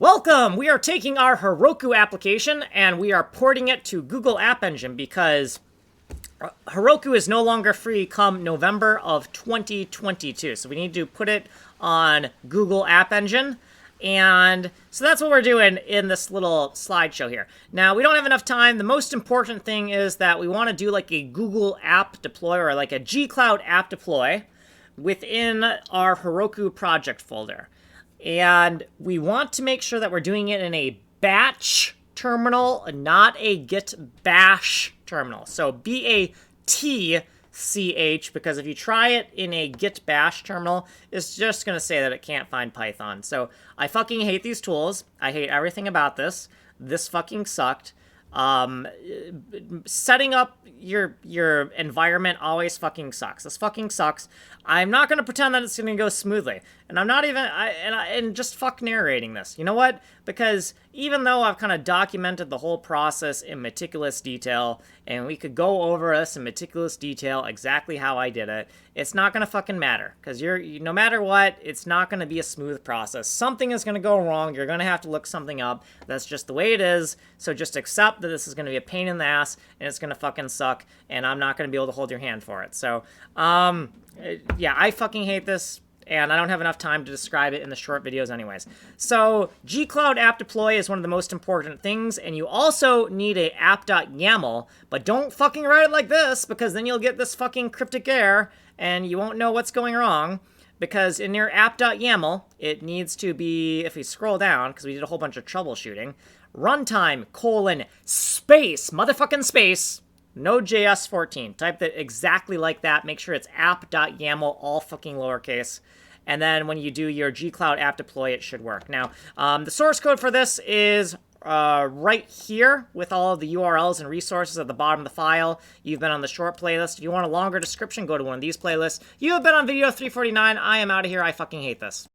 Welcome! We are taking our Heroku application and we are porting it to Google App Engine because Heroku is no longer free come November of 2022. So we need to put it on Google App Engine. And so that's what we're doing in this little slideshow here. Now, we don't have enough time. The most important thing is that we want to do like a Google app deploy or like a G-Cloud app deploy within our Heroku project folder. And we want to make sure that we're doing it in a batch terminal, not a git bash terminal. So BATCH, because if you try it in a git bash terminal, it's just going to say that it can't find Python. So I fucking hate these tools. I hate everything about this. This fucking sucked. Setting up your environment always fucking sucks. This fucking sucks. I'm not gonna pretend that it's gonna go smoothly, and I'm not even. And just fuck narrating this. You know what? Because even though I've kind of documented the whole process in meticulous detail, and we could go over this in meticulous detail exactly how I did it, it's not gonna fucking matter. Because no matter what, it's not gonna be a smooth process. Something is gonna go wrong. You're gonna have to look something up. That's just the way it is. So just accept that this is gonna be a pain in the ass, and it's gonna fucking suck, and I'm not gonna be able to hold your hand for it. So, yeah, I fucking hate this, and I don't have enough time to describe it in the short videos anyways. So G-Cloud app deploy is one of the most important things, and you also need a app.yaml, but don't fucking write it like this, because then you'll get this fucking cryptic error, and you won't know what's going wrong, because in your app.yaml, it needs to be, if we scroll down, because we did a whole bunch of troubleshooting, runtime, space, motherfucking space, Node.js 14. Type that exactly like that. Make sure it's app.yaml, all fucking lowercase. And then when you do your G-Cloud app deploy, it should work. Now, the source code for this is right here with all of the URLs and resources at the bottom of the file. You've been on the short playlist. If you want a longer description, go to one of these playlists. You have been on video 349. I am out of here. I fucking hate this.